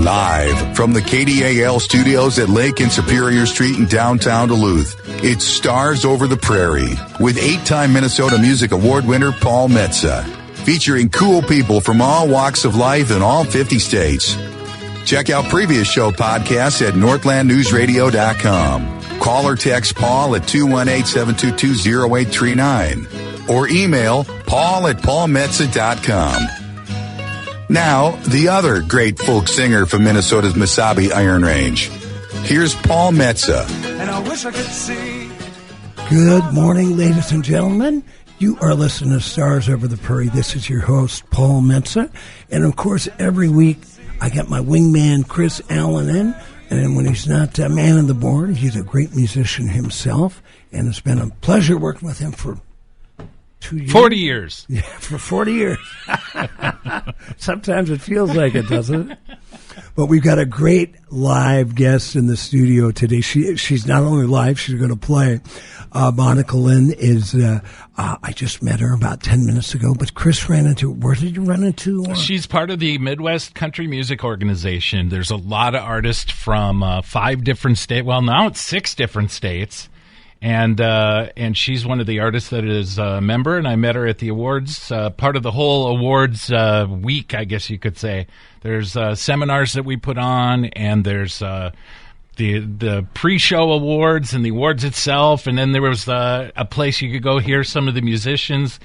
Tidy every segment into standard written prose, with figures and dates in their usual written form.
Live from the KDAL studios at Lake and Superior Street in downtown Duluth, it's Stars Over the Prairie with 8-time Minnesota Music Award winner Paul Metsa, featuring cool people from all walks of life in all 50 states. Check out previous show podcasts at northlandnewsradio.com. Call or text Paul at 218-722-0839 or email paul@paulmetsa.com. Now, the other great folk singer from Minnesota's Mesabi Iron Range. Here's Paul Metsa. And I wish I could see. Good morning, ladies and gentlemen. You are listening to Stars Over the Prairie. This is your host, Paul Metsa. And, of course, every week I get my wingman, Chris Allen, in. And when he's not man on the board, he's a great musician himself. And it's been a pleasure working with him for 2 years. 40 years. Yeah, for 40 years. Sometimes it feels like it, doesn't it? But we've got a great live guest in the studio today. She's not only live, she's going to play. Monica Lynn is, I just met her about 10 minutes ago, but Chris ran into, where did you run into? She's part of the Midwest Country Music Organization. There's a lot of artists from 5 different states. Well, now it's 6 different states. And she's one of the artists that is a member, and I met her at the awards, part of the whole awards week, I guess you could say. There's seminars that we put on, and there's the pre-show awards and the awards itself, and then there was a place you could go hear some of the musicians.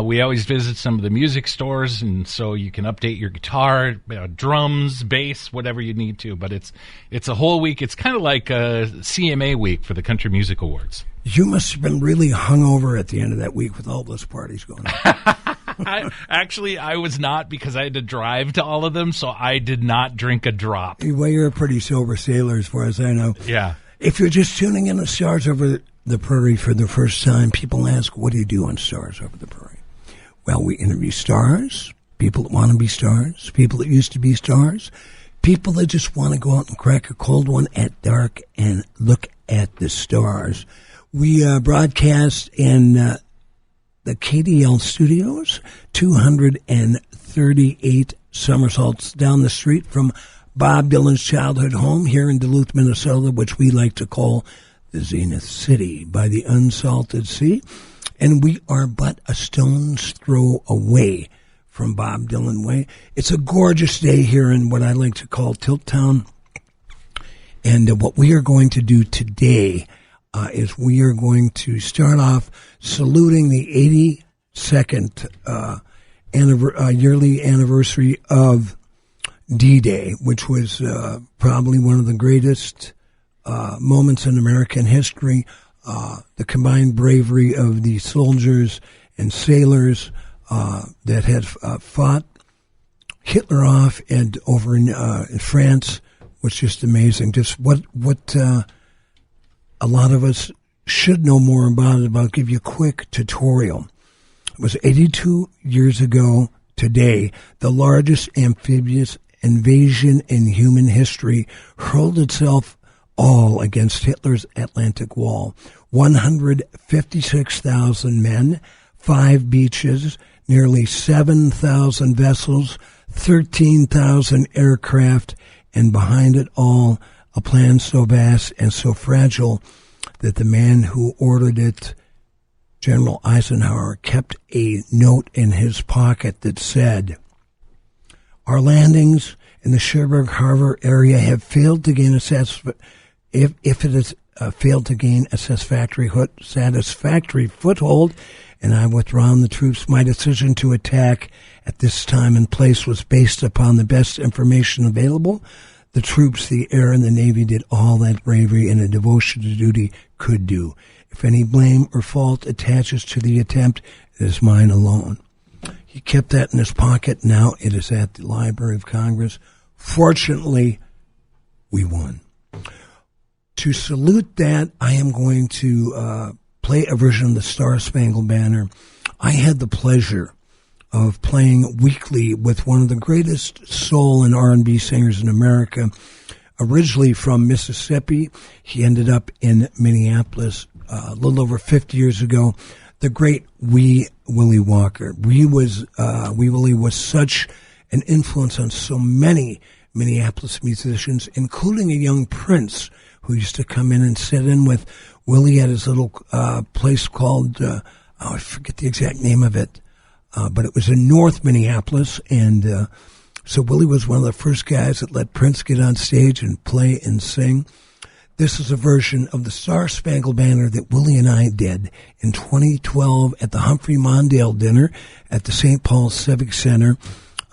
We always visit some of the music stores, and so you can update your guitar, drums, bass, whatever you need to. But it's a whole week. It's kind of like a CMA week for the Country Music Awards. You must have been really hungover at the end of that week with all those parties going on. I was not, because I had to drive to all of them, so I did not drink a drop. Well, you're a pretty sober sailor as far as I know. Yeah. If you're just tuning in to Stars Over the Prairie for the first time, people ask, what do you do on Stars Over the Prairie? Well, we interview stars, people that want to be stars, people that used to be stars, people that just want to go out and crack a cold one at dark and look at the stars. We broadcast in the KDL studios, 238 somersaults down the street from Bob Dylan's childhood home here in Duluth, Minnesota, which we like to call the Zenith City by the unsalted sea. And we are but a stone's throw away from Bob Dylan Way. It's a gorgeous day here in what I like to call Tilt Town. And what we are going to do today is we are going to start off saluting the 82nd yearly anniversary of D-Day, which was probably one of the greatest moments in American history. The combined bravery of the soldiers and sailors that had fought Hitler off and over in France was just amazing. Just what a lot of us should know more about it. I'll give you a quick tutorial. It was 82 years ago today, the largest amphibious invasion in human history hurled itself all against Hitler's Atlantic Wall. 156,000 men, 5 beaches, nearly 7,000 vessels, 13,000 aircraft, and behind it all, a plan so vast and so fragile that the man who ordered it, General Eisenhower, kept a note in his pocket that said, "Our landings in the Cherbourg Harbor area have failed to gain a satisfactory foothold, and I withdrawn the troops. My decision to attack at this time and place was based upon the best information available. The troops, the air, and the Navy did all that bravery and a devotion to duty could do. If any blame or fault attaches to the attempt, it is mine alone." He kept that in his pocket. Now it is at the Library of Congress. Fortunately, we won. To salute that, I am going to play a version of the Star-Spangled Banner. I had the pleasure of playing weekly with one of the greatest soul and R&B singers in America, originally from Mississippi. He ended up in Minneapolis a little over 50 years ago. The great Wee Willie Walker. Wee Willie was such an influence on so many Minneapolis musicians, including a young Prince who used to come in and sit in with Willie at his little place called, I forget the exact name of it, but it was in North Minneapolis, and so Willie was one of the first guys that let Prince get on stage and play and sing. This is a version of the Star Spangled Banner that Willie and I did in 2012 at the Humphrey Mondale dinner at the St. Paul Civic Center,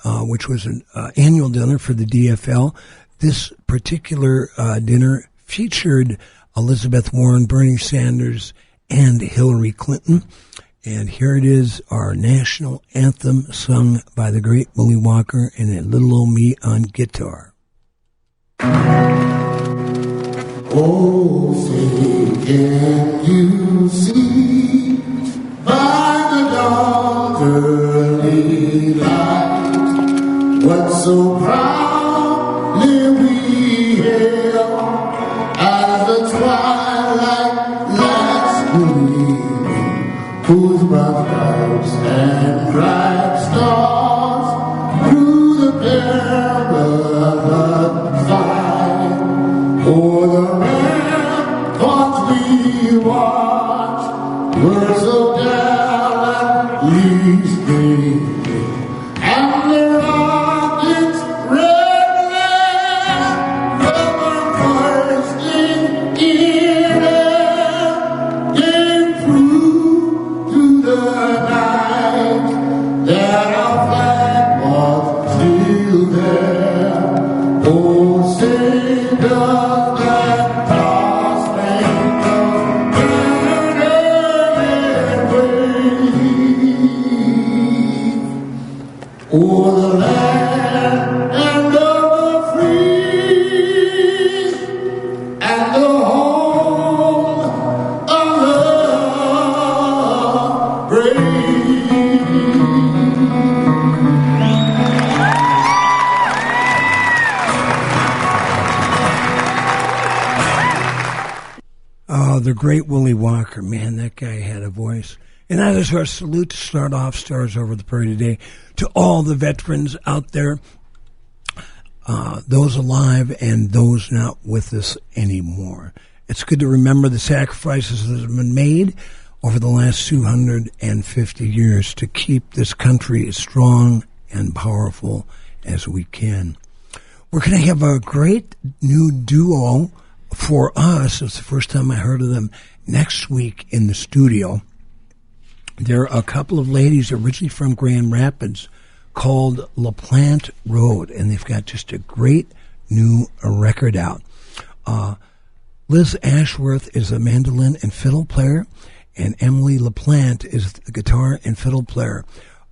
which was an annual dinner for the DFL. This particular dinner featured Elizabeth Warren, Bernie Sanders, and Hillary Clinton. And here it is, our national anthem sung by the great Willie Walker and a little old me on guitar. Oh, say can you see by the dawn's early light what so proudly we hailed as the twilight lights gleaming, whose broad stripes and bright stars through the perilous fight. Oh, the ramparts we watched were so gallantly streaming, and the rockets' red lamp bursting in air gave proof to the night that our flag was still there. Oh, say does that star-spangled banner yet wave o'er the land and of the free and the home of the brave. Oh, the great Willie Walker. Man, that guy had a voice. And that is our salute to start off Stars Over the Prairie today to all the veterans out there, those alive and those not with us anymore. It's good to remember the sacrifices that have been made over the last 250 years to keep this country as strong and powerful as we can. We're going to have a great new duo for us. It's the first time I heard of them next week in the studio. There are a couple of ladies originally from Grand Rapids called LaPlante Road, and they've got just a great new record out. Liz Ashworth is a mandolin and fiddle player, and Emily LaPlante is the guitar and fiddle player.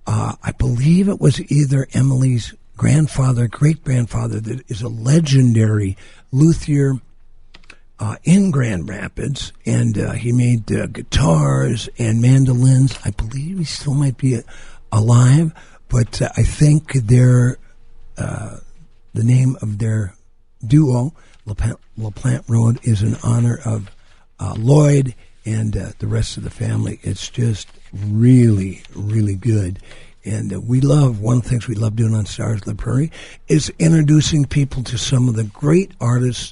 I believe it was either Emily's grandfather, great-grandfather, that is a legendary luthier in Grand Rapids, and he made guitars and mandolins. I believe he still might be alive, but I think the name of their duo, LaPlante Road, is in honor of Lloyd and the rest of the family. It's just really, really good. And one of the things we love doing on Stars of the Prairie is introducing people to some of the great artists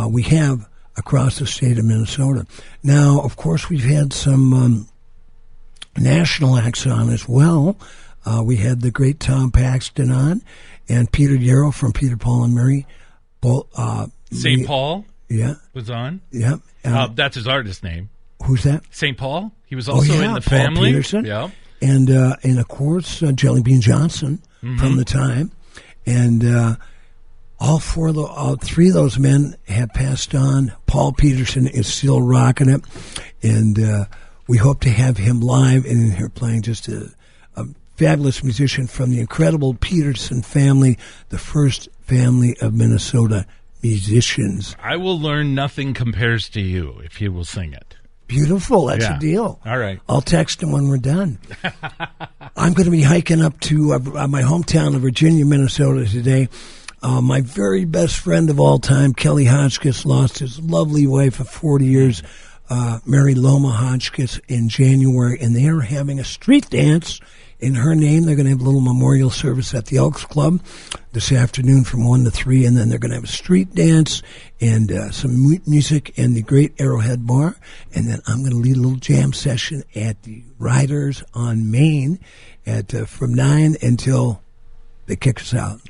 we have across the state of Minnesota. Now, of course, we've had some national acts on as well. We had the great Tom Paxton on, and Peter Yarrow from Peter, Paul, and Mary. St. Paul was on. Yeah. That's his artist name. Who's that? St. Paul. He was also in the Paul family. Peterson. Yeah. And of course, Jelly Bean Johnson from the time. And all three of those men have passed on. Paul Peterson is still rocking it, and we hope to have him live and in here playing. Just a fabulous musician from the incredible Peterson family, the first family of Minnesota musicians. I will learn Nothing Compares to You if you will sing it. Beautiful. That's a deal. All right. I'll text him when we're done. I'm going to be hiking up to my hometown of Virginia, Minnesota today. My very best friend of all time, Kelly Hotchkiss, lost his lovely wife of 40 years, Mary Loma Hotchkiss, in January, and they are having a street dance in her name. They're going to have a little memorial service at the Elks Club this afternoon from 1 to 3, and then they're going to have a street dance and some music in the Great Arrowhead Bar. And then I'm going to lead a little jam session at the Riders on Main at from 9 until they kick us out.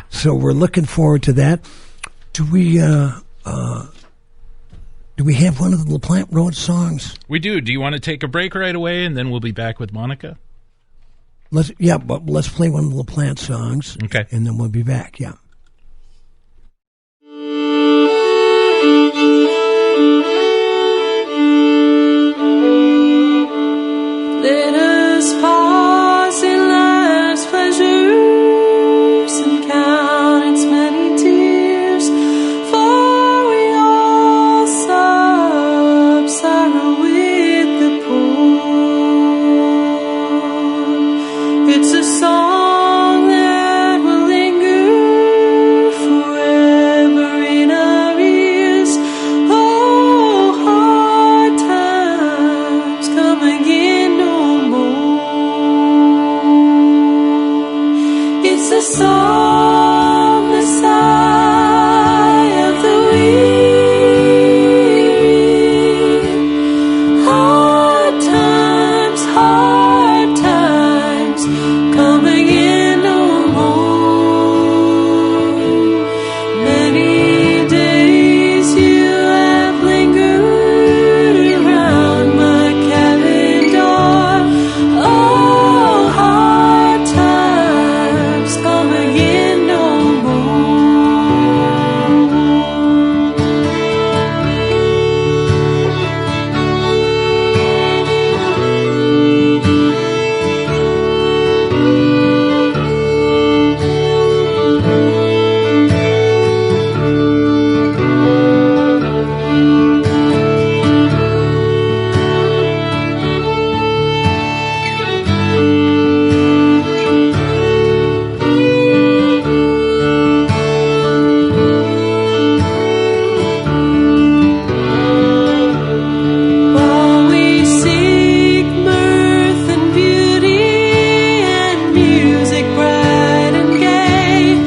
So we're looking forward to that. Do we have one of the LaPlante Road songs? We do. Do you want to take a break right away, and then we'll be back with Monica? Let's play one of the LaPlante songs. Okay. And then we'll be back, yeah. Let us pause in life's pleasures and count its many tears, for we all sob sorrow with the poor. It's a song that will linger forever in our ears. Oh, hard times come again no more. It's a song, the sigh of the weary. Hard times come again no more. Many days you have lingered around my cabin door. Oh, hard times come again no more. While we seek mirth and beauty and music bright and gay.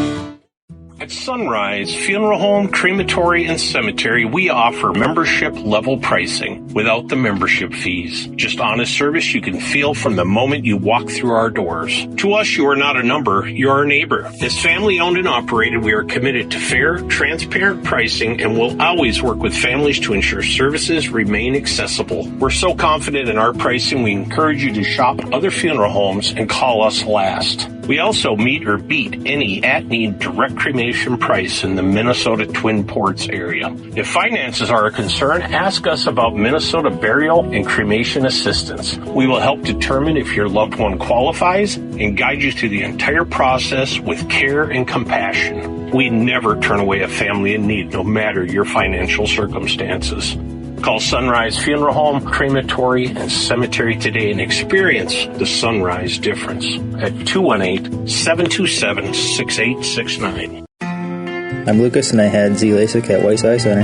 At Sunrise Funeral Home, Crematory, and Cemetery, we offer membership-level pricing without the membership fees. Just honest service you can feel from the moment you walk through our doors. To us, you are not a number, you are a neighbor. As family-owned and operated, we are committed to fair, transparent pricing and will always work with families to ensure services remain accessible. We're so confident in our pricing, we encourage you to shop other funeral homes and call us last. We also meet or beat any at-need direct cremation price in the Minnesota Twin Ports area. If finances are a concern, ask us about Minnesota burial and cremation assistance. We will help determine if your loved one qualifies and guide you through the entire process with care and compassion. We never turn away a family in need, no matter your financial circumstances. Call Sunrise Funeral Home, Crematory, and Cemetery today and experience the Sunrise difference at 218-727-6869. I'm Lucas, and I had Z LASIK at Weiss Eye Center.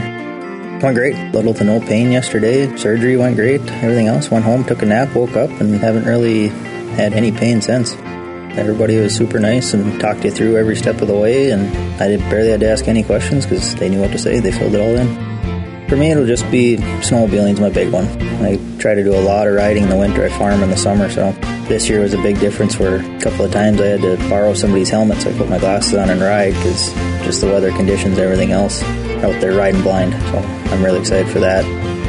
Went great. Little to no pain yesterday. Surgery went great. Everything else. Went home, took a nap, woke up, and haven't really had any pain since. Everybody was super nice and talked you through every step of the way, and I barely had to ask any questions because they knew what to say. They filled it all in. For me, it'll just be snowmobiling's my big one. I try to do a lot of riding in the winter. I farm in the summer, so this year was a big difference where a couple of times I had to borrow somebody's helmet, so I put my glasses on and ride because just the weather conditions, everything else, out there riding blind. So I'm really excited for that.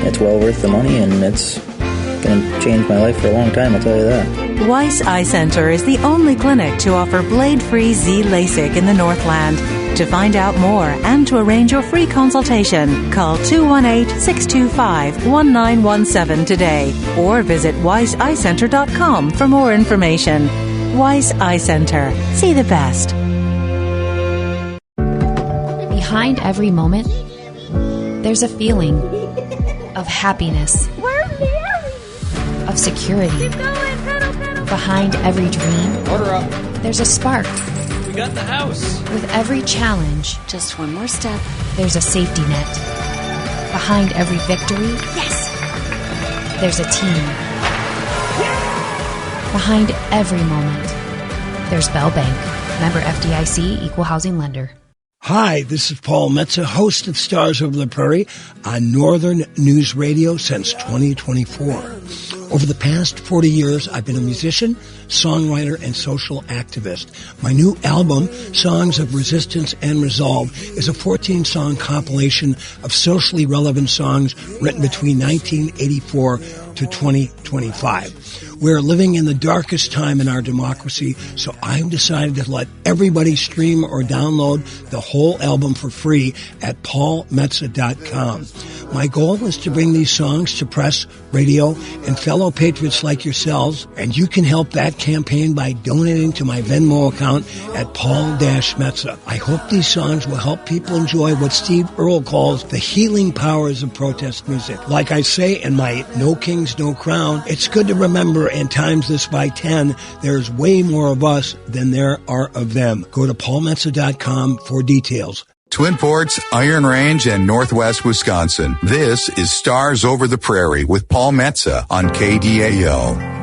It's well worth the money, and it's going to change my life for a long time, I'll tell you that. Weiss Eye Center is the only clinic to offer blade-free Z LASIK in the Northland. To find out more and to arrange your free consultation, call 218-625-1917 today or visit weisseyecenter.com for more information. Weiss Eye Center. See the best. Behind every moment, there's a feeling of happiness, of security. Behind every dream, Order up. there's a spark. We got the house. With every challenge, Just one more step. there's a safety net. Behind every victory, Yes! there's a team. Behind every moment, there's Bell Bank. Member FDIC, Equal Housing Lender. Hi, this is Paul Metsa, host of Stars Over the Prairie on Northern News Radio since 2024. Over the past 40 years, I've been a musician, songwriter, and social activist. My new album, Songs of Resistance and Resolve, is a 14-song compilation of socially relevant songs written between 1984 to 2025. We're living in the darkest time in our democracy, so I've decided to let everybody stream or download the whole album for free at paulmetsa.com. My goal is to bring these songs to press, radio, and fellow patriots like yourselves, and you can help that campaign by donating to my Venmo account at Paul-Metsa. I hope these songs will help people enjoy what Steve Earle calls the healing powers of protest music. Like I say in my No Kings, No Crown, it's good to remember and times this by 10, there's way more of us than there are of them. Go to paulmetsa.com for details. Twin Ports, Iron Range, and Northwest Wisconsin. This is Stars Over the Prairie with Paul Metsa on KDAO.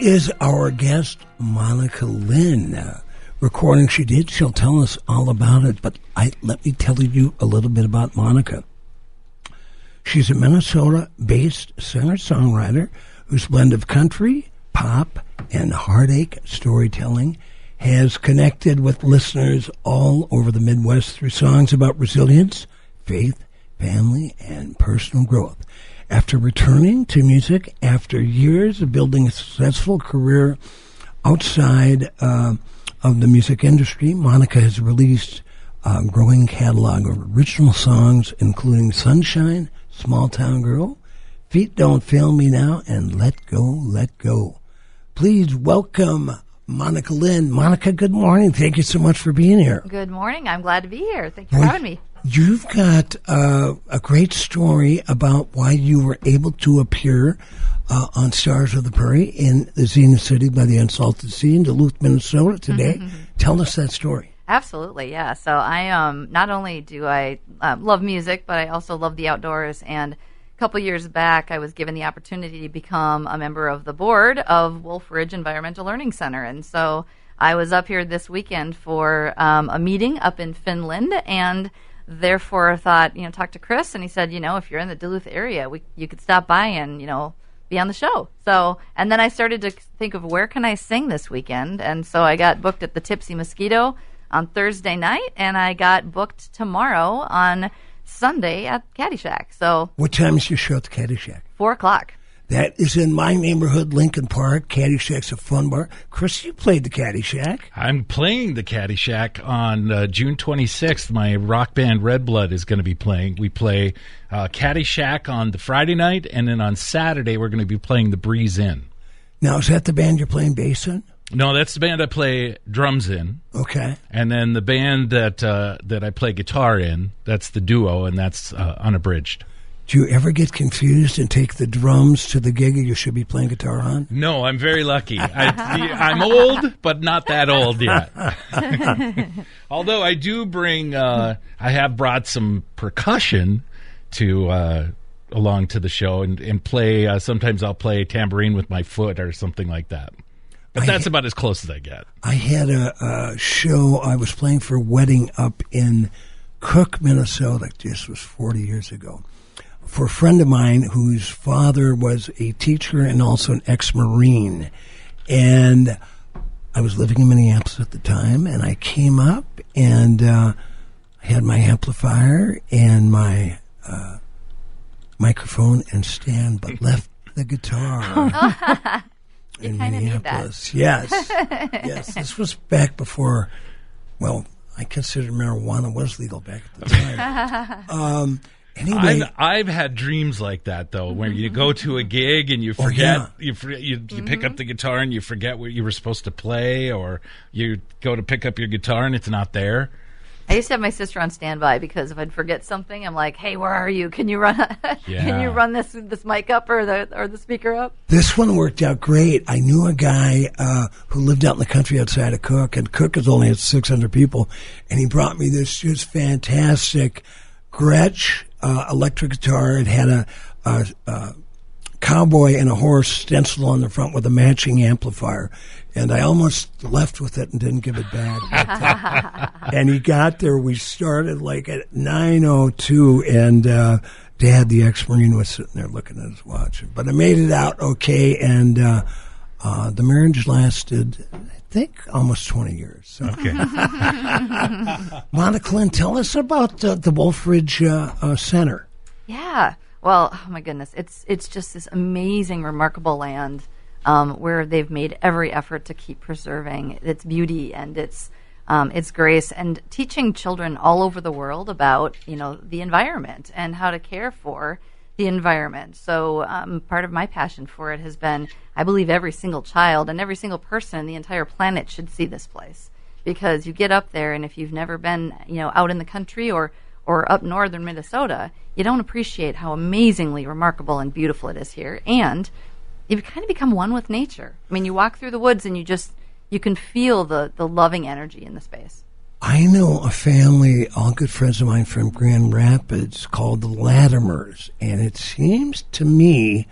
Is our guest Monica Lynn. Recording she did, she'll tell us all about it, but let me tell you a little bit about Monica. She's a Minnesota-based singer-songwriter whose blend of country, pop, and heartache storytelling has connected with listeners all over the Midwest through songs about resilience, faith, family, and personal growth. After returning to music after years of building a successful career outside of the music industry, Monica has released a growing catalog of original songs, including Sunshine, Small Town Girl, Feet Don't Fail Me Now, and Let Go, Let Go. Please welcome Monica Lynn. Monica, good morning. Thank you so much for being here. Good morning. I'm glad to be here. Thank you for having me. You've got a great story about why you were able to appear on Stars of the Prairie in the Zenith City by the Unsalted Sea in Duluth, Minnesota today. Tell us that story. Absolutely, yeah. So I not only do I love music, but I also love the outdoors. And a couple years back, I was given the opportunity to become a member of the board of Wolf Ridge Environmental Learning Center. And so I was up here this weekend for a meeting up in Finland, and therefore thought, talk to Chris, and he said, if you're in the Duluth area, you could stop by and, be on the show. So, and then I started to think of where can I sing this weekend, and so I got booked at the Tipsy Mosquito on Thursday night, and I got booked tomorrow on Sunday at Caddyshack. So, what time is your show at the Caddyshack? 4:00. That is in my neighborhood, Lincoln Park. Caddyshack's a fun bar. Chris, you played the Caddyshack. I'm playing the Caddyshack on June 26th. My rock band Red Blood is going to be playing. We play Caddyshack on the Friday night, and then on Saturday we're going to be playing the Breeze In. Now, is that the band you're playing bass in? No, that's the band I play drums in. Okay. And then the band that I play guitar in, that's the duo, and that's unabridged. Do you ever get confused and take the drums to the gig you should be playing guitar on? No, I'm very lucky. I'm old, but not that old yet. Although I do bring, I have brought some percussion to along to the show and play. Sometimes I'll play tambourine with my foot or something like that. But that's about as close as I get. I had a show I was playing for a wedding up in Cook, Minnesota. This was 40 years ago. For a friend of mine whose father was a teacher and also an ex-Marine. And I was living in Minneapolis at the time, and I came up and I had my amplifier and my microphone and stand, but left the guitar in Minneapolis. Yes. Yes. This was back before, well, I considered marijuana was legal back at the time. Anyway, I've had dreams like that though, where you go to a gig and you forget you pick up the guitar and you forget what you were supposed to play, or you go to pick up your guitar and it's not there. I used to have my sister on standby because if I'd forget something, I'm like, "Hey, where are you? Can you run? Can you run this mic up or the speaker up?" This one worked out great. I knew a guy who lived out in the country outside of Cook, and Cook is only at 600 people, and he brought me this just fantastic Gretsch electric guitar. It had a cowboy and a horse stenciled on the front with a matching amplifier. And I almost left with it and didn't give it back. And he got there. We started like at 9:02, and Dad, the ex-Marine, was sitting there looking at his watch. But I made it out okay, and the marriage lasted, I think, almost 20 years. So. Okay. Monica Lynn, tell us about the Wolf Ridge Center. Yeah. Well, oh my goodness, it's just this amazing, remarkable land. Where they've made every effort to keep preserving its beauty and its grace, and teaching children all over the world about the environment and how to care for the environment. So part of my passion for it has been, I believe every single child and every single person on the entire planet should see this place, because you get up there and if you've never been out in the country or up northern Minnesota, you don't appreciate how amazingly remarkable and beautiful it is here. And you kind of become one with nature. I mean, you walk through the woods and you can feel the loving energy in the space. I know a family, all good friends of mine from Grand Rapids, called the Latimers, and it seems to me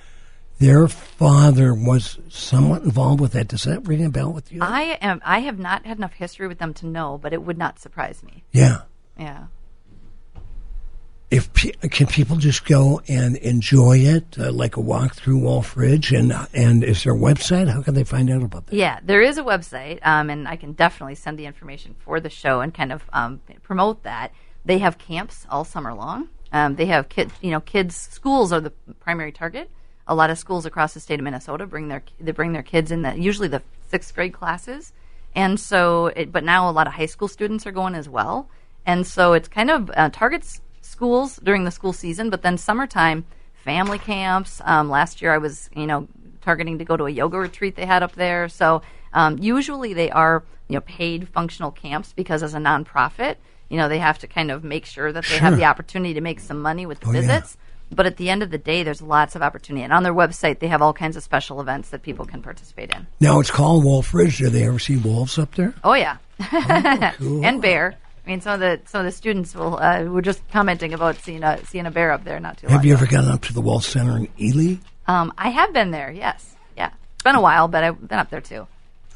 their father was somewhat involved with that. Does that ring a bell with you? I have not had enough history with them to know, but it would not surprise me. Yeah. Yeah. Can people just go and enjoy it, like a walk through Wolf Ridge? And is there a website? How can they find out about that? Yeah, there is a website, and I can definitely send the information for the show and kind of promote that. They have camps all summer long. They have kids. Schools are the primary target. A lot of schools across the state of Minnesota bring their kids in usually the 6th grade classes, and so but now a lot of high school students are going as well, and so it's kind of targets schools during the school season, but then summertime, family camps. Last year I was, targeting to go to a yoga retreat they had up there. So usually they are, paid functional camps because as a nonprofit, they have to kind of make sure that they have the opportunity to make some money with the visits. Yeah. But at the end of the day, there's lots of opportunity. And on their website, they have all kinds of special events that people can participate in. Now, it's called Wolf Ridge. Do they ever see wolves up there? Oh, yeah. Oh, cool. And bear. I mean, some of the students were just commenting about seeing a bear up there not too long ago. Have you ever ago. gone up to the Wolf Center in Ely? I have been there, yes. Yeah. It's been a while, but I've been up there too.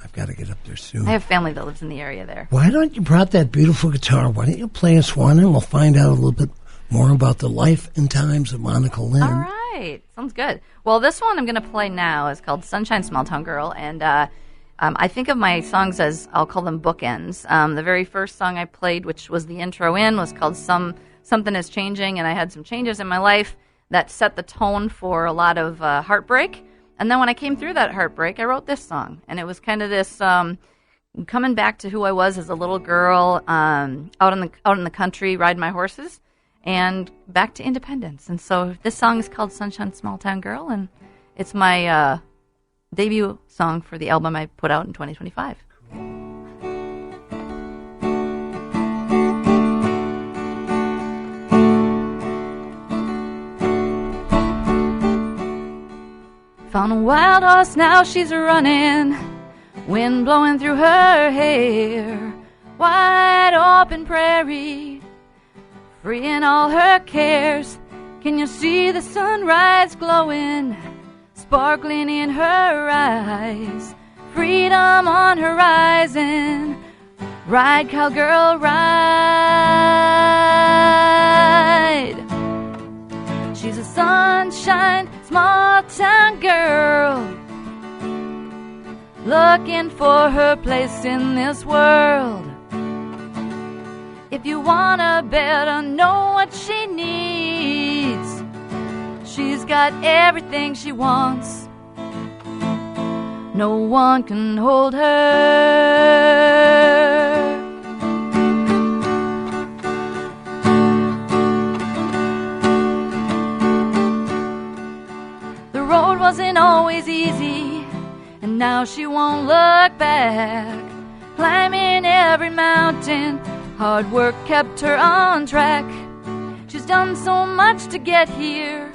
I've got to get up there soon. I have family that lives in the area there. Why don't you brought that beautiful guitar? Why don't you play us one and we'll find out a little bit more about the life and times of Monica Lynn. All right. Sounds good. Well, this one I'm going to play now is called Sunshine Small Town Girl, and I think of my songs as, I'll call them bookends. The very first song I played, which was the intro was called Something Is Changing, and I had some changes in my life that set the tone for a lot of heartbreak. And then when I came through that heartbreak, I wrote this song, and it was kind of this coming back to who I was as a little girl, out in the country riding my horses, and back to independence. And so this song is called Sunshine Small Town Girl, and it's my debut song for the album I put out in 2025. Found a wild horse, now she's running, wind blowing through her hair, wide open prairie, freeing all her cares. Can you see the sunrise glowing, sparkling in her eyes, freedom on horizon, ride cowgirl ride. She's a sunshine small town girl, looking for her place in this world. If you wanna better know what she needs, she's got everything she wants. No one can hold her. Now she won't look back, climbing every mountain. Hard work kept her on track. She's done so much to get here.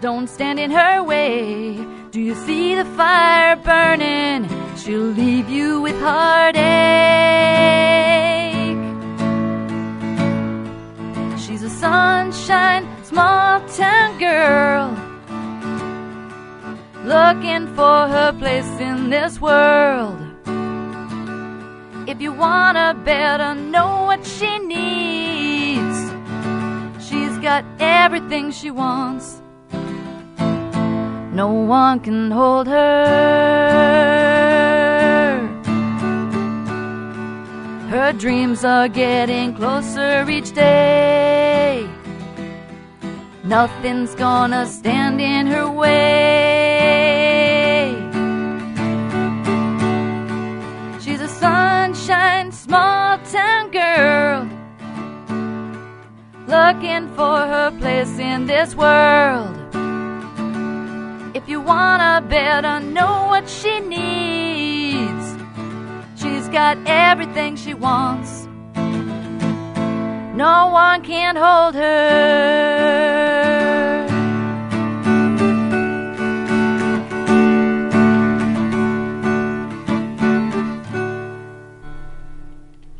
Don't stand in her way. Do you see the fire burning? She'll leave you with heartache. She's a sunshine, small town girl, looking for her place in this world. If you wanna better know what she needs, she's got everything she wants. No one can hold her. Her dreams are getting closer each day. Nothing's gonna stand in her way. She's a sunshine, small town girl, looking for her place in this world. If you wanna better know what she needs, she's got everything she wants. No one can hold her.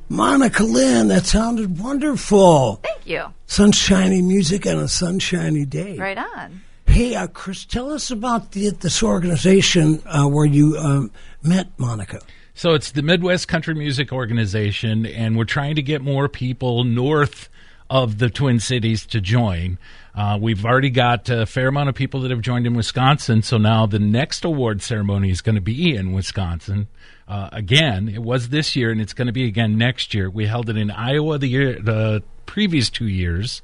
Monica Lynn, that sounded wonderful. Thank you. Sunshiny music on a sunshiny day. Right on. Hey, Chris, tell us about this organization where you met Monica. So it's the Midwest Country Music Organization, and we're trying to get more people north of the Twin Cities to join. We've already got a fair amount of people that have joined in Wisconsin, so now the next award ceremony is going to be in Wisconsin. Again, it was this year, and it's going to be again next year. We held it in Iowa the previous 2 years,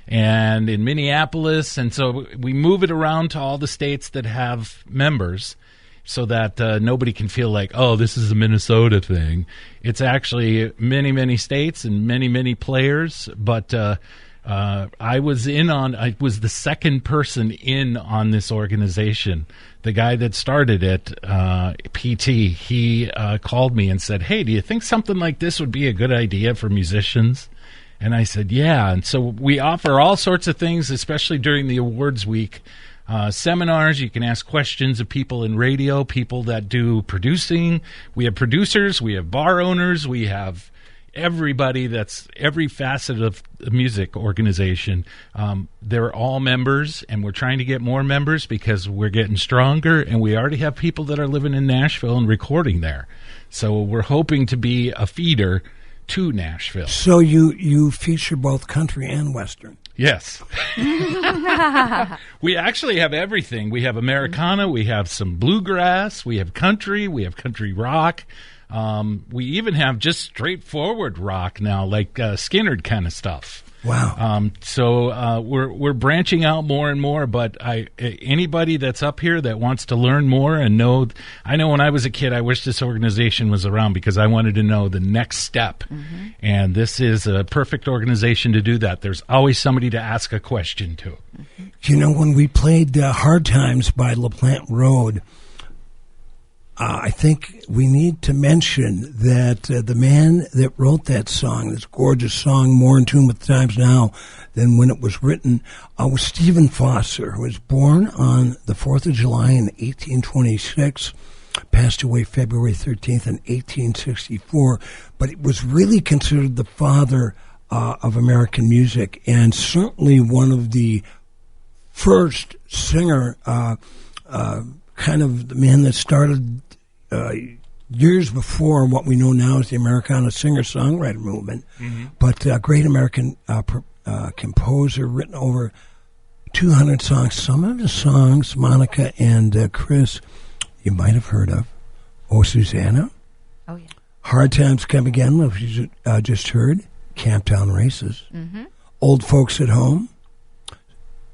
and in Minneapolis, and so we move it around to all the states that have members so that nobody can feel like, oh, this is a Minnesota thing. It's actually many, many states and many, many players, but I was the second person in on this organization. The guy that started it, PT, he called me and said, hey, do you think something like this would be a good idea for musicians? And I said, yeah. And so we offer all sorts of things, especially during the awards week. Seminars, you can ask questions of people in radio, people that do producing. We have producers, we have bar owners, we have everybody that's every facet of the music organization. They're all members, and we're trying to get more members because we're getting stronger, and we already have people that are living in Nashville and recording there. So we're hoping to be a feeder to Nashville. So you feature both country and western. Yes. We actually have everything. We have Americana, we have some bluegrass, we have country rock. We even have just straightforward rock now, like Skynyrd kind of stuff. Wow. So we're branching out more and more, but anybody that's up here that wants to learn more and know, I know when I was a kid, I wish this organization was around because I wanted to know the next step. Mm-hmm. And this is a perfect organization to do that. There's always somebody to ask a question to. Mm-hmm. You know, when we played Hard Times by LaPlante Road, I think we need to mention that the man that wrote that song, this gorgeous song, more in tune with the times now than when it was written, was Stephen Foster, who was born on the 4th of July in 1826, passed away February 13th in 1864, but it was really considered the father of American music, and certainly one of the first singer, kind of the man that started years before what we know now as the Americana singer-songwriter movement, mm-hmm. but a great American composer, written over 200 songs. Some of the songs, Monica and Chris, you might have heard of. Oh, Susanna. Oh, yeah. Hard Times Come Again, which you just heard. Camptown Races. Mm-hmm. Old Folks at Home,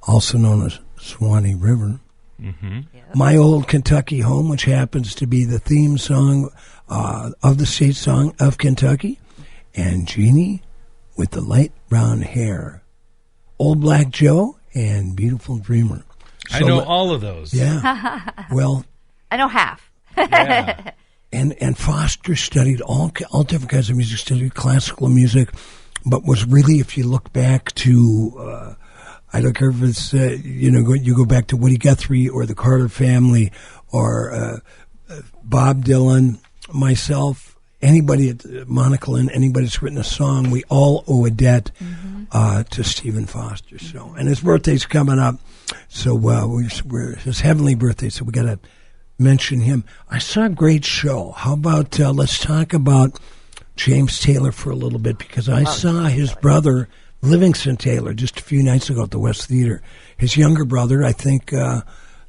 also known as Swanee River. Mm-hmm. Yep. My Old Kentucky Home, which happens to be the theme song of the state song of Kentucky, and Jeannie with the Light Brown Hair, Old Black Joe, and Beautiful Dreamer. So I know all of those. Yeah. Well, I know half. Yeah. And Foster studied all different kinds of music, studied classical music, but was really, if you look back to, I don't care if it's, you go back to Woody Guthrie or the Carter Family or Bob Dylan, myself, anybody, Monica Lynn, anybody that's written a song, we all owe a debt to Stephen Foster. So, and his birthday's coming up, so we're his heavenly birthday, so we got to mention him. I saw a great show. How about let's talk about James Taylor for a little bit, because I saw his brother Livingston Taylor just a few nights ago at the West Theater. His younger brother, I think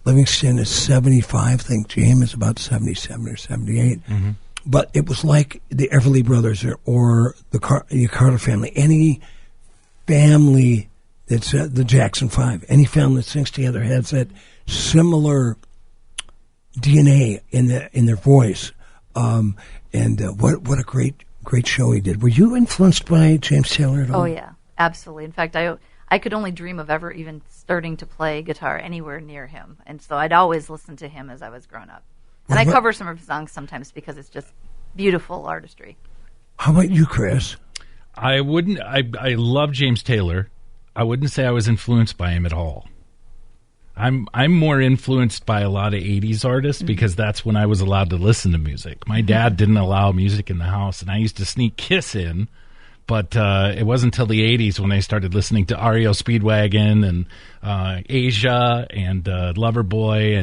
Livingston is 75. I think James is about 77 or 78. But it was like the Everly Brothers or the Carter family. Any family that's the Jackson 5, any family that sings together has that similar DNA in their voice. And what a great show he did. Were you influenced by James Taylor at all? Oh, yeah, absolutely. In fact, I could only dream of ever even starting to play guitar anywhere near him. And so I'd always listen to him as I was growing up. And I cover some of his songs sometimes because it's just beautiful artistry. How about you, Chris? I love James Taylor. I wouldn't say I was influenced by him at all. I'm more influenced by a lot of 80s artists because that's when I was allowed to listen to music. My dad didn't allow music in the house, and I used to sneak Kiss in, but it wasn't until the 80s when I started listening to REO Speedwagon and Asia and Loverboy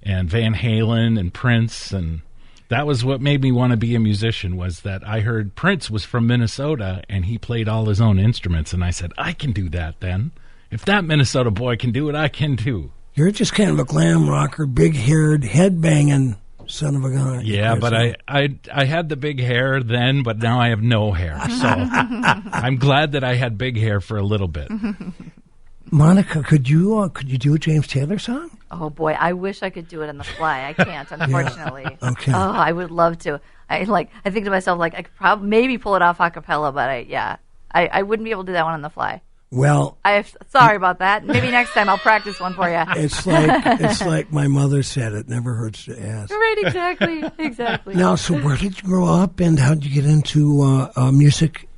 and Van Halen and Prince, and that was what made me want to be a musician, was that I heard Prince was from Minnesota and he played all his own instruments, and I said, I can do that then. If that Minnesota boy can do it, I can too. You're just kind of a glam rocker, big-haired, head-banging son of a gun. Yeah, but I had the big hair then, but now I have no hair. So I'm glad that I had big hair for a little bit. Monica, could you do a James Taylor song? Oh, boy, I wish I could do it on the fly. I can't, unfortunately. Yeah. Okay. Oh, I would love to. I think to myself, I could probably maybe pull it off a cappella, but I wouldn't be able to do that one on the fly. Well, sorry about that. Maybe next time I'll practice one for you. It's like my mother said, it never hurts to ask. Right, exactly. Now, so where did you grow up, and how did you get into music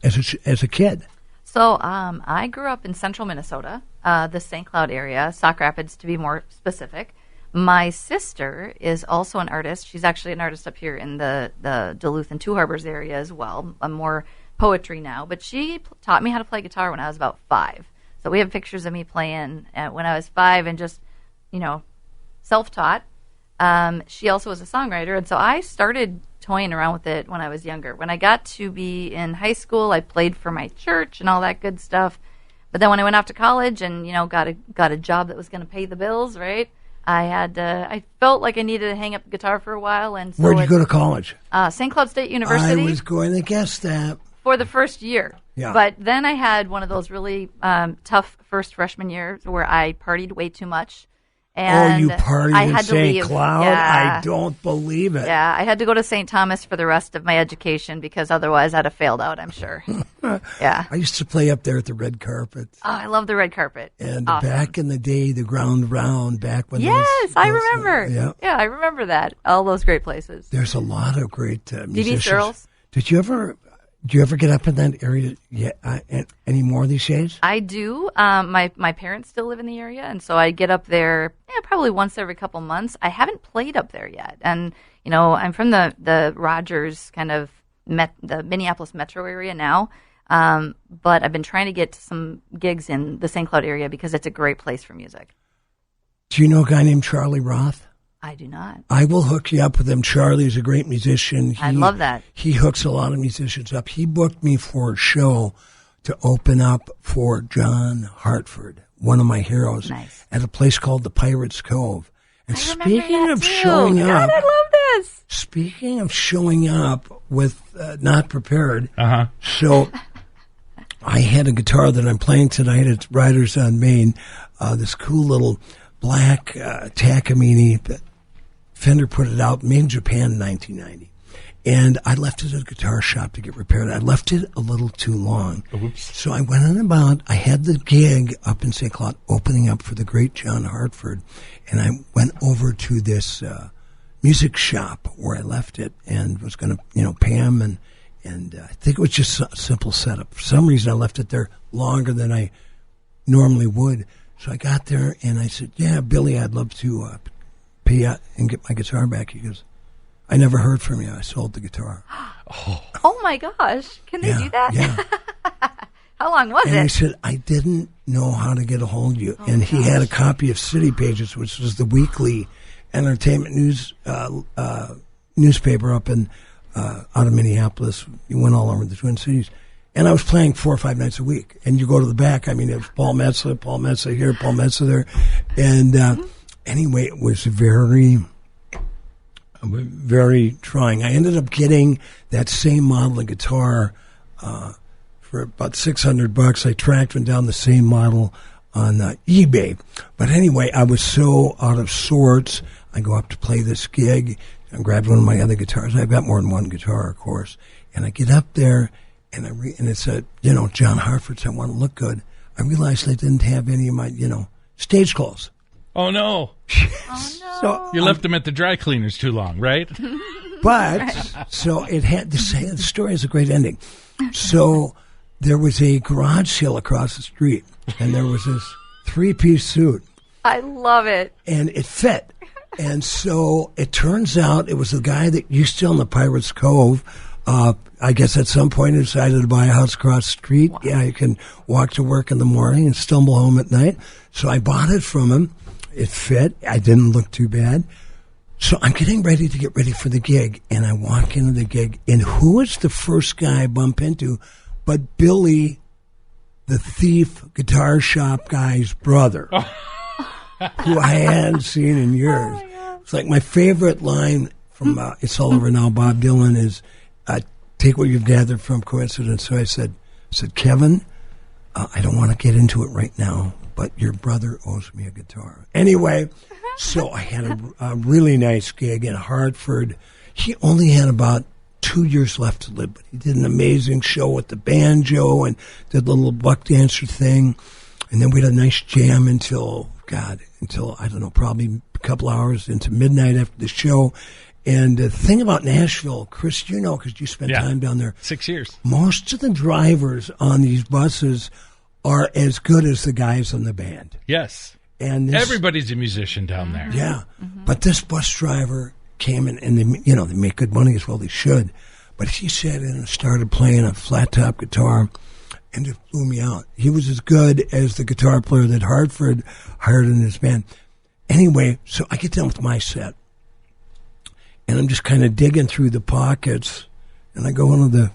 as a kid? So I grew up in central Minnesota, the St. Cloud area, Sauk Rapids to be more specific. My sister is also an artist. She's actually an artist up here in the Duluth and Two Harbors area as well. I'm more poetry now, but she taught me how to play guitar when I was about 5. So we have pictures of me playing when I was 5 and just, self-taught. She also was a songwriter, and so I started toying around with it when I was younger. When I got to be in high school, I played for my church and all that good stuff. But then when I went off to college and, got a job that was going to pay the bills, right, I felt like I needed to hang up the guitar for a while. And so where'd you go to college? St. Cloud State University. I was going to guess that. For the first year. Yeah. But then I had one of those really tough first freshman years where I partied way too much. And you partied in St. Cloud? Yeah. I don't believe it. Yeah, I had to go to St. Thomas for the rest of my education because otherwise I'd have failed out, I'm sure. Yeah. I used to play up there at the red carpet. Oh, I love the red carpet. And awesome. Back in the day, the ground round, back when I remember. Yeah, I remember that. All those great places. There's a lot of great musicians. D.B. Searles. Did you ever get up in that area anymore these days? I do. My parents still live in the area, and so I get up there probably once every couple months. I haven't played up there yet, and I'm from the Rogers kind of the Minneapolis metro area now, but I've been trying to get some gigs in the St. Cloud area because it's a great place for music. Do you know a guy named Charlie Roth? I do not. I will hook you up with him. Charlie is a great musician. I love that. He hooks a lot of musicians up. He booked me for a show to open up for John Hartford, one of my heroes, at a place called the Pirates Cove. And speaking of showing up, God, I love this. Speaking of showing up with not prepared, so I had a guitar that I'm playing tonight. It's Riders on Main, this cool little black Takamine that Fender put it out, made in Japan in 1990. And I left it at a guitar shop to get repaired. I left it a little too long. Oops. So I went on about, I had the gig up in St. Cloud opening up for the great John Hartford. And I went over to this music shop where I left it and was going to, pay him. And I think it was just a simple setup. For some reason, I left it there longer than I normally would. So I got there and I said, yeah, Billy, I'd love to pay out and get my guitar back. He goes, I never heard from you. I sold the guitar. Oh my gosh. Can they do that? Yeah. How long was and it? he said, I didn't know how to get a hold of you. And he had a copy of City Pages, which was the weekly entertainment news newspaper up in out of Minneapolis. You went all over the Twin Cities. And I was playing 4 or 5 nights a week. And you go to the back. I mean, it was Paul Metsa here, Paul Metsa there. And anyway, it was very, very trying. I ended up getting that same model of guitar for about $600. I tracked one down the same model on eBay. But anyway, I was so out of sorts. I go up to play this gig and grabbed one of my other guitars. I've got more than one guitar, of course. And I get up there. And and it said, John Hartford said, I want to look good. I realized I didn't have any of my, stage clothes. Oh, no. So you left them at the dry cleaners too long, right? But, so it had to say, the story has a great ending. So there was a garage sale across the street, and there was this 3-piece suit. I love it. And it fit. And so it turns out it was the guy that used to own the Pirates Cove. I guess at some point he decided to buy a house across the street. Wow. Yeah, you can walk to work in the morning and stumble home at night. So I bought it from him. It fit. I didn't look too bad. So I'm getting ready to get ready for the gig, and I walk into the gig, and who is the first guy I bump into but Billy, the thief guitar shop guy's brother, who I hadn't seen in years. It's like my favorite line from It's All Over Now, Bob Dylan, is take what you've gathered from coincidence. So I said, Kevin, I don't want to get into it right now, but your brother owes me a guitar. Anyway, so I had a really nice gig in Hartford. He only had about 2 years left to live, but he did an amazing show with the banjo and did the little buck dancer thing. And then we had a nice jam until, I don't know, probably a couple hours into midnight after the show. And the thing about Nashville, Chris, because you spent time down there. 6 years. Most of the drivers on these buses are as good as the guys in the band. Yes. And everybody's a musician down there. Yeah. Mm-hmm. But this bus driver came in, and they make good money as well. They should. But he sat in and started playing a flat-top guitar, and it blew me out. He was as good as the guitar player that Hartford hired in his band. Anyway, so I get done with my set. And I'm just kind of digging through the pockets, and I go into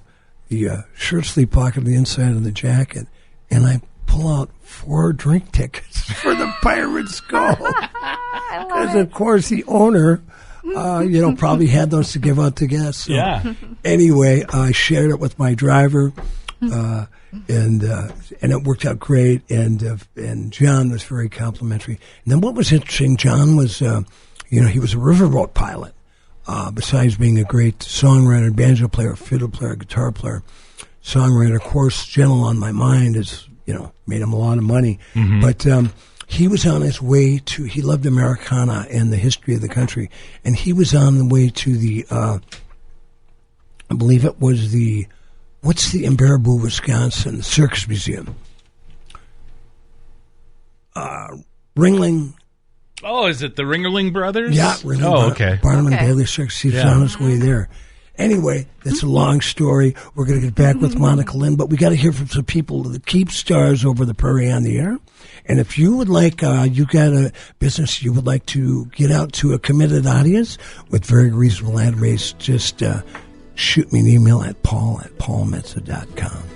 the shirt sleeve pocket on the inside of the jacket, and I pull out 4 drink tickets for the Pirates Cove. Because, of course, the owner, probably had those to give out to guests. So yeah. Anyway, I shared it with my driver, and it worked out great, and John was very complimentary. And then what was interesting, John was, he was a riverboat pilot. Besides being a great songwriter, banjo player, fiddle player, guitar player, songwriter, of course, Gentle on My Mind is, made him a lot of money. Mm-hmm. But he was on his way to, he loved Americana and the history of the country, and he was on the way to the, I believe it was in Baraboo, Wisconsin, the Circus Museum. Ringling. Oh, is it the Ringerling Brothers? Yeah, Ringerling. Okay. Barnum and Bailey Circus. He was on his way there. Anyway, that's a long story. We're going to get back with Monica Lynn, but we got to hear from some people that keep Stars Over the Prairie on the air. And if you would like, you got a business you would like to get out to a committed audience with very reasonable ad rates, just shoot me an email at paul@paulmetsa.com.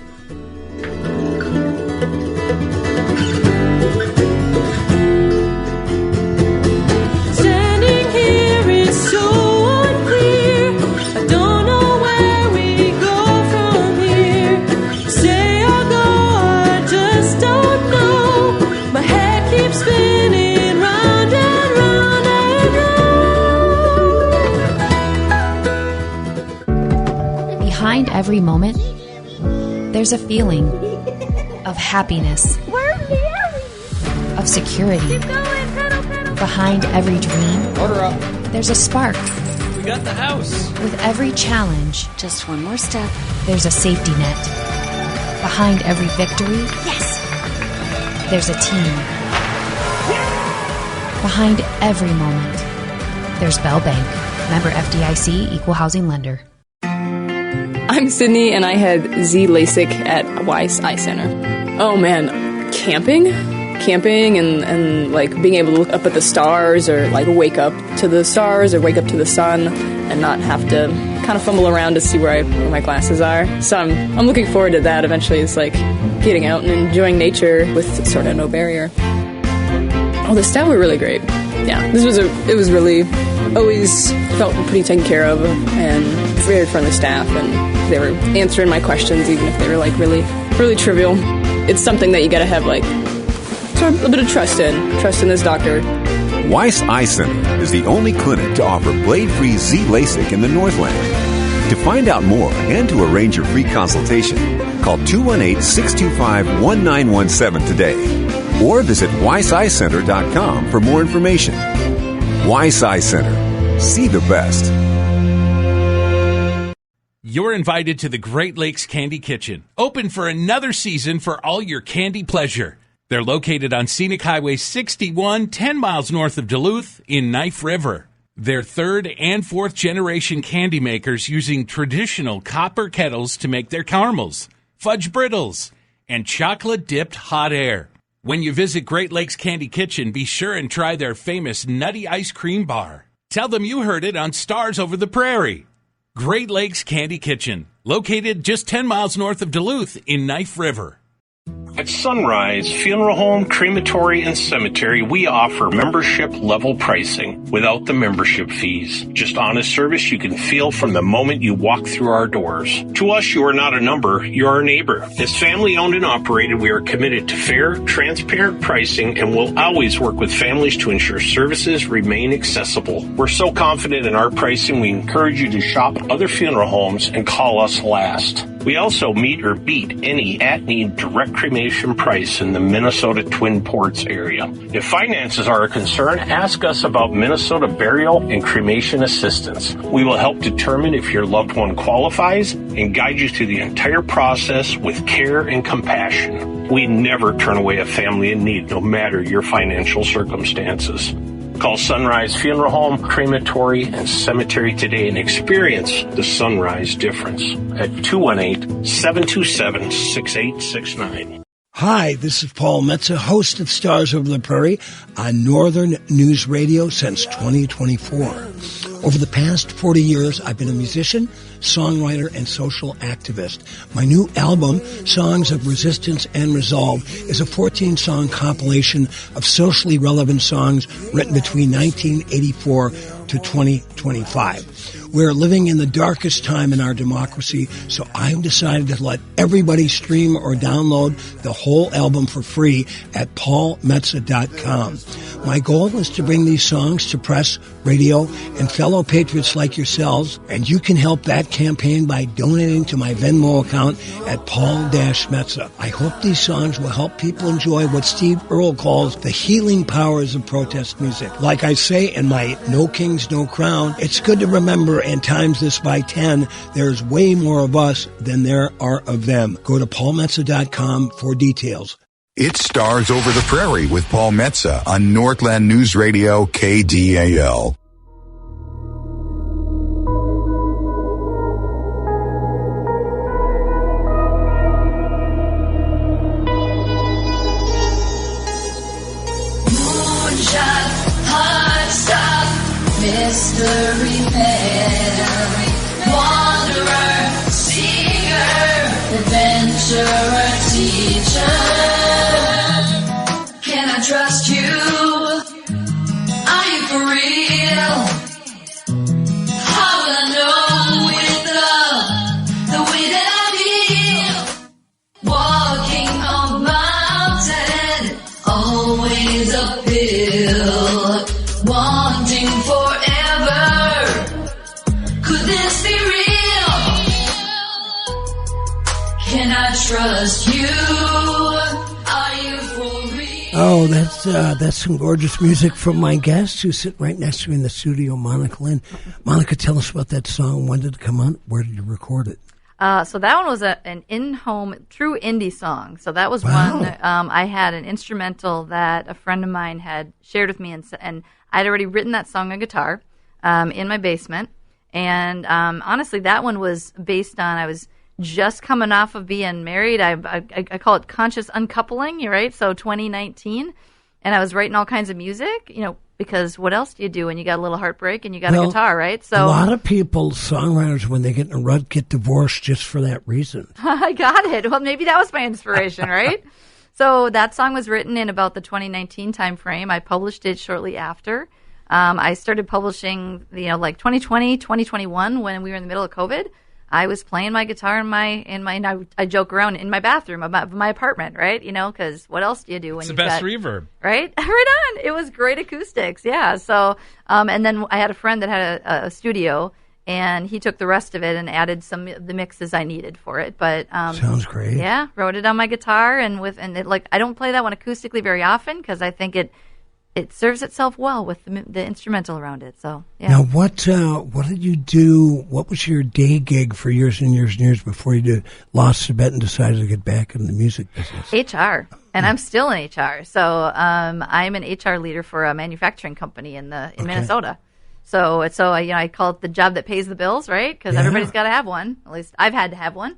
Behind every moment, there's a feeling of happiness, of security. Behind every dream, There's a spark. We got the house. With every challenge, Just one more step. there's a safety net. Behind every victory, Yes! there's a team. Behind every moment, there's Bell Bank. Member FDIC, Equal Housing Lender. I'm Sydney, and I had Z LASIK at Weiss Eye Center. Oh man, camping and like being able to look up at the stars, or like wake up to the stars, or wake up to the sun, and not have to kind of fumble around to see where my glasses are. So I'm looking forward to that. Eventually, it's like getting out and enjoying nature with sort of no barrier. Oh, the staff were really great. Yeah, it was really, always felt pretty taken care of, and very friendly staff, and they were answering my questions even if they were like really, really trivial. It's something that you gotta have like sort of a bit of trust in this doctor. Weiss Eye Center is the only clinic to offer blade-free Z LASIK in the Northland. To find out more and to arrange your free consultation, call 218-625-1917 today, or visit weisseyecenter.com for more information. Weiss Eye Center. See the best. You're invited to the Great Lakes Candy Kitchen, open for another season for all your candy pleasure. They're located on Scenic Highway 61, 10 miles north of Duluth in Knife River. They're third and fourth generation candy makers using traditional copper kettles to make their caramels, fudge brittles, and chocolate-dipped hot air. When you visit Great Lakes Candy Kitchen, be sure and try their famous Nutty Ice Cream Bar. Tell them you heard it on Stars Over the Prairie. Great Lakes Candy Kitchen, located just 10 miles north of Duluth in Knife River. At Sunrise Funeral Home, Crematory, and Cemetery, we offer membership level pricing without the membership fees. Just honest service you can feel from the moment you walk through our doors. To us, you are not a number, you are a neighbor. As family owned and operated, we are committed to fair, transparent pricing and will always work with families to ensure services remain accessible. We're so confident in our pricing, we encourage you to shop other funeral homes and call us last. We also meet or beat any at-need direct cremation price in the Minnesota Twin Ports area. If finances are a concern, ask us about Minnesota burial and cremation assistance. We will help determine if your loved one qualifies and guide you through the entire process with care and compassion. We never turn away a family in need, no matter your financial circumstances. Call Sunrise Funeral Home, Crematory, and Cemetery today and experience the Sunrise difference at 218-727-6869. Hi, this is Paul Metsa, host of Stars Over the Prairie on Northern News Radio since 2024. Over the past 40 years, I've been a musician, songwriter, and social activist. My new album, Songs of Resistance and Resolve, is a 14-song compilation of socially relevant songs written between 1984 to 2025. We're living in the darkest time in our democracy, so I've decided to let everybody stream or download the whole album for free at paulmetsa.com. My goal is to bring these songs to press, radio, and fellow patriots like yourselves, and you can help that campaign by donating to my Venmo account at Paul-Metsa. I hope these songs will help people enjoy what Steve Earle calls the healing powers of protest music. Like I say in my No Kings, No Crown, it's good to remember and times this by 10, there's way more of us than there are of them. Go to paulmetsa.com for details. It's Stars Over the Prairie with Paul Metsa on Northland News Radio KDAL. Moonshot, hot stuff, mystery man, wanderer, seeker, adventurer, teacher. Can I trust you? Are you for real? How will I know with love the way that I feel? Walking on mountain, always uphill, wanting forever. Could this be real? Can I trust you? Are you for real? Oh, that's some gorgeous music from my guest who's sitting right next to me in the studio, Monica Lynn. Monica, tell us about that song. When did it come out? Where did you record it? So that one was an in-home, true indie song. So that was one. I had an instrumental that a friend of mine had shared with me, and I'd already written that song on guitar in my basement. And honestly, that one was based on, I was just coming off of being married. I call it conscious uncoupling, right? So 2019, and I was writing all kinds of music, because what else do you do when you got a little heartbreak and you got a guitar, right? So a lot of people, songwriters, when they get in a rut, get divorced just for that reason. I got it. Well, maybe that was my inspiration, right? So that song was written in about the 2019 time frame. I published it shortly after. I started publishing, like 2020, 2021, when we were in the middle of COVID. I was playing my guitar I joke around in my bathroom of my apartment, right? Because what else do you do when it's you've the best got, reverb, right? Right on. It was great acoustics, yeah. So, and then I had a friend that had a studio, and he took the rest of it and added the mixes I needed for it. But sounds great. Yeah, wrote it on my guitar, and I don't play that one acoustically very often because I think it serves itself well with the instrumental around it. So, yeah. Now, what did you do? What was your day gig for years and years and years before you lost the bet and decided to get back into the music business? HR, and I'm still in HR. So, I'm an HR leader for a manufacturing company in Minnesota. So I call it the job that pays the bills, right? Because everybody's got to have one. At least I've had to have one.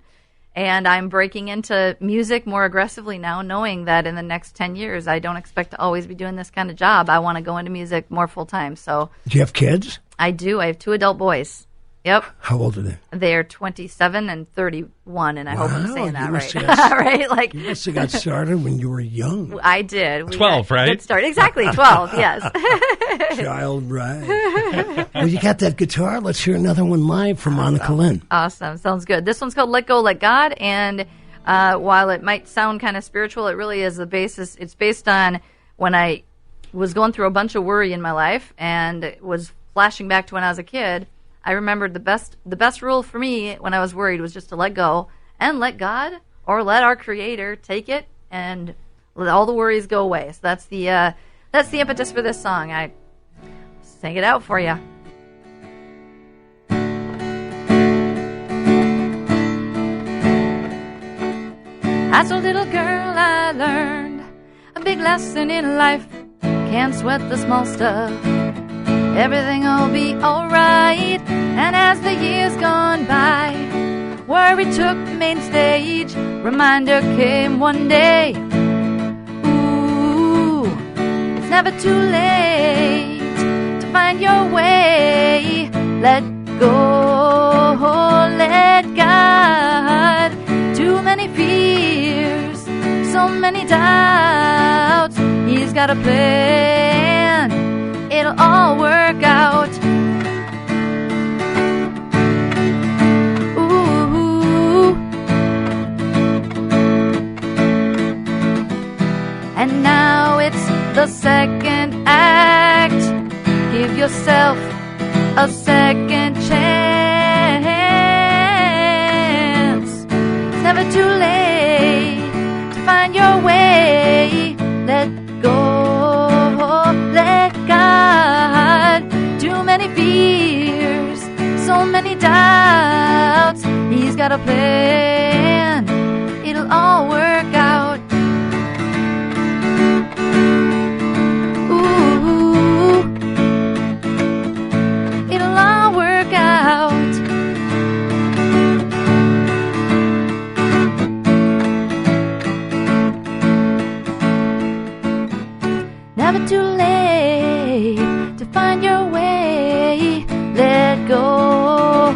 And I'm breaking into music more aggressively now, knowing that in the next 10 years, I don't expect to always be doing this kind of job. I want to go into music more full time. So, do you have kids? I do. I have 2 adult boys. Yep. How old are they? They're 27 and 31, and I hope I'm saying that right. Right? You must have got started when you were young. I did. 12, right? Good start. Exactly, 12, yes. Child, right. Well, you got that guitar. Let's hear another one live from Monica Lynn. Awesome. Sounds good. This one's called Let Go, Let God, and while it might sound kind of spiritual, it really is the basis. It's based on when I was going through a bunch of worry in my life and was flashing back to when I was a kid. I remembered the best rule for me when I was worried was just to let go and let God or let our Creator take it and let all the worries go away. So that's the impetus for this song. I sang it out for you. As a little girl, I learned a big lesson in life. Can't sweat the small stuff. Everything'll be alright. And as the years gone by, worry took main stage. Reminder came one day. Ooh, it's never too late to find your way. Let go, let God. Too many fears, so many doubts. He's got a plan. It'll all work out. Ooh. And now it's the second act. Give yourself a second chance. It's never too late to find your way. Let go, let God. Too many fears, so many doubts. He's got a plan. It'll all work out. Ooh, it'll all work out. Never too late to find your way. Let go,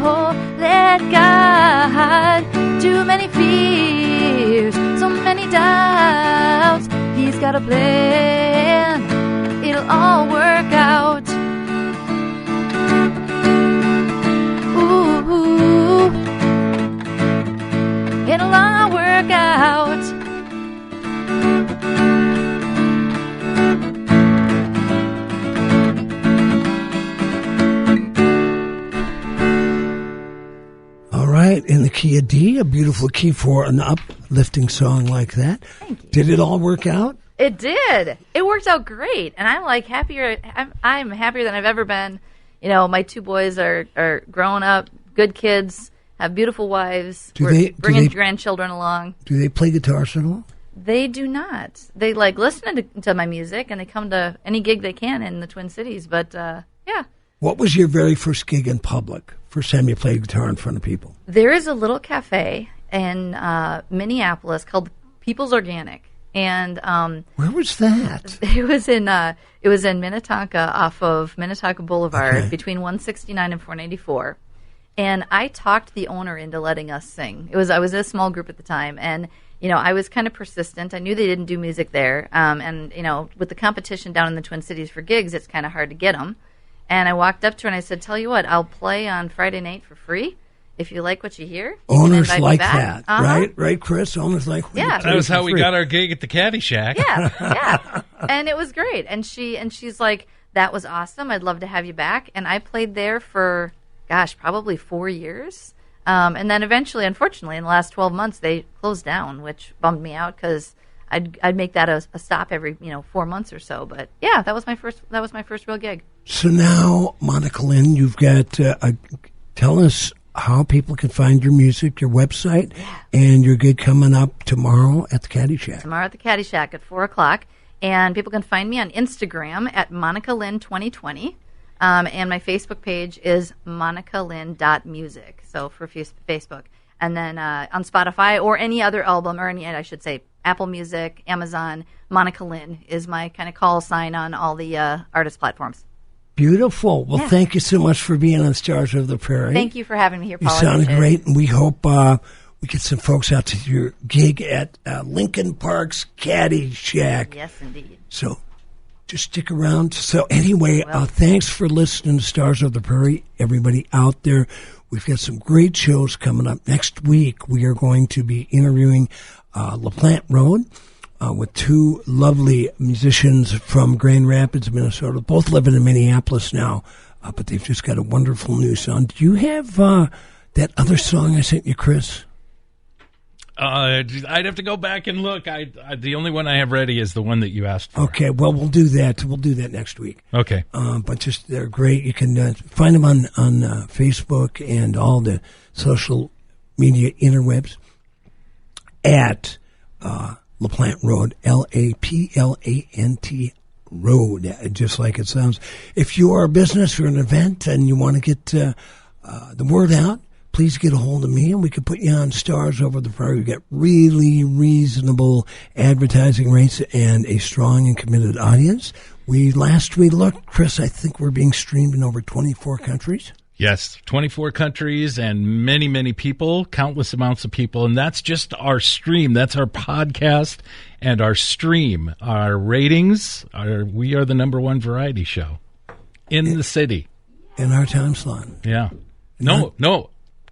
let God. Too many fears, so many doubts. He's got a plan. It'll all work out. Ooh, it'll all work out. In the key of D, a beautiful key for an uplifting song like that. Thank you. Did it all work out? It did. It worked out great, and I'm like happier. I'm happier than I've ever been. You know, my two boys are growing up, good kids, have beautiful wives. We're bringing grandchildren along. Do they play guitars at all? They do not. They like listen to my music, and they come to any gig they can in the Twin Cities. But yeah. What was your very first gig in public? First time you played guitar in front of people? There is a little cafe in Minneapolis called People's Organic. And where was that? It was in Minnetonka, off of Minnetonka Boulevard, between 169 and 494. And I talked the owner into letting us sing. I was in a small group at the time, and I was kind of persistent. I knew they didn't do music there, and with the competition down in the Twin Cities for gigs, it's kind of hard to get them. And I walked up to her and I said, "Tell you what, I'll play on Friday night for free. If you like what you hear, owners like that, right, Chris? Owners like that was how we got our gig at the Caddy Shack. Yeah, and it was great. And she's like, "That was awesome. I'd love to have you back." And I played there for, probably 4 years. And then eventually, unfortunately, in the last 12 months, they closed down, which bummed me out because I'd make that a stop every 4 months or so. But yeah, that was my first real gig. So now, Monica Lynn, you've got tell us how people can find your music, your website, and your gig coming up tomorrow at the Caddy Shack. Tomorrow at the Caddy Shack at 4 o'clock. And people can find me on Instagram at MonicaLynn2020. And my Facebook page is monicalynn.music, so for Facebook. And then on Spotify or any other album, or Apple Music, Amazon, Monica Lynn is my kind of call sign on all the artist platforms. Beautiful. Well, thank you so much for being on Stars of the Prairie. Thank you for having me here, Paul. You sounded great, and we hope we get some folks out to your gig at Lincoln Park's Caddy Shack. Yes, indeed. So just stick around. So anyway, thanks for listening to Stars of the Prairie, everybody out there. We've got some great shows coming up. Next week, we are going to be interviewing LaPlante Road with two lovely musicians from Grand Rapids, Minnesota, both living in Minneapolis now, but they've just got a wonderful new song. Do you have that other song I sent you, Chris? I'd have to go back and look. The only one I have ready is the one that you asked for. Okay, well, we'll do that. We'll do that next week. Okay. But just they're great. You can find them on Facebook and all the social media interwebs at LaPlante Road, LaPlante Road, just like it sounds. If you are a business or an event and you want to get the word out, please get a hold of me, and we can put you on Stars Over the Prairie. We get really reasonable advertising rates and a strong and committed audience. Last we looked, Chris, I think we're being streamed in over 24 countries. Yes, 24 countries and many, many people, countless amounts of people. And that's just our stream. That's our podcast and our stream. Our ratings, we are the #1 variety show in the city. In our time slot. Yeah. No,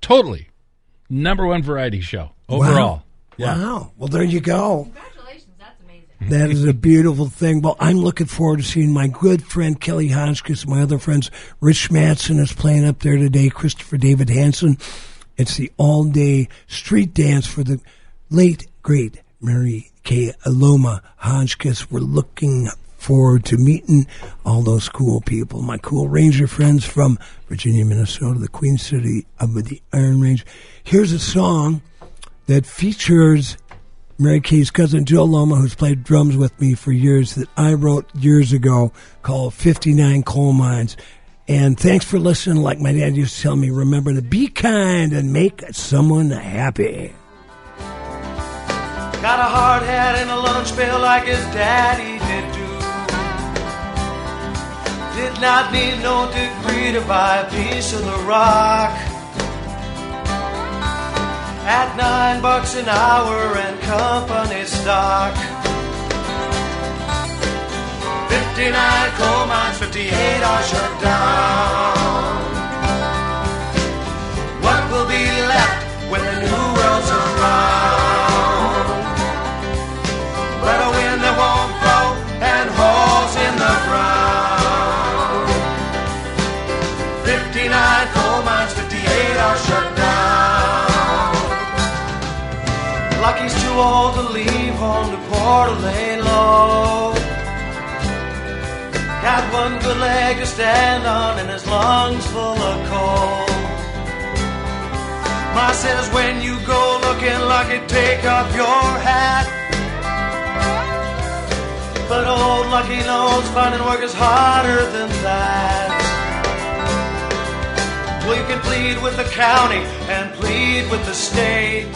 totally. #1 variety show overall. Wow. Yeah. Wow. Well, there you go. That is a beautiful thing. Well, I'm looking forward to seeing my good friend Kelly Hotchkiss. My other friends, Rich Mattson is playing up there today, Christopher David Hansen. It's the all-day street dance for the late, great Mary Kay Aloma Hotchkiss. We're looking forward to meeting all those cool people. My cool ranger friends from Virginia, Minnesota, the Queen City of the Iron Range. Here's a song that features Mary Kay's cousin Jill Loma, who's played drums with me for years, that I wrote years ago, called 59 Coal Mines. And thanks for listening. Like my dad used to tell me, remember to be kind and make someone happy. Got a hard hat and a lunch pail like his daddy did do. Did not need no degree to buy a piece of the rock. At $9 an hour and company stock. 59 coal mines, 58 are shut down. What will be left when the new world's around? But a wind that won't blow and holes in the ground. 59 coal mines, 58 are shut down. Lucky's too old to leave home to Port Lane Low. Got one good leg to stand on and his lungs full of coal. Ma says when you go looking lucky, take off your hat. But old Lucky knows finding work is harder than that. Well, you can plead with the county and plead with the state.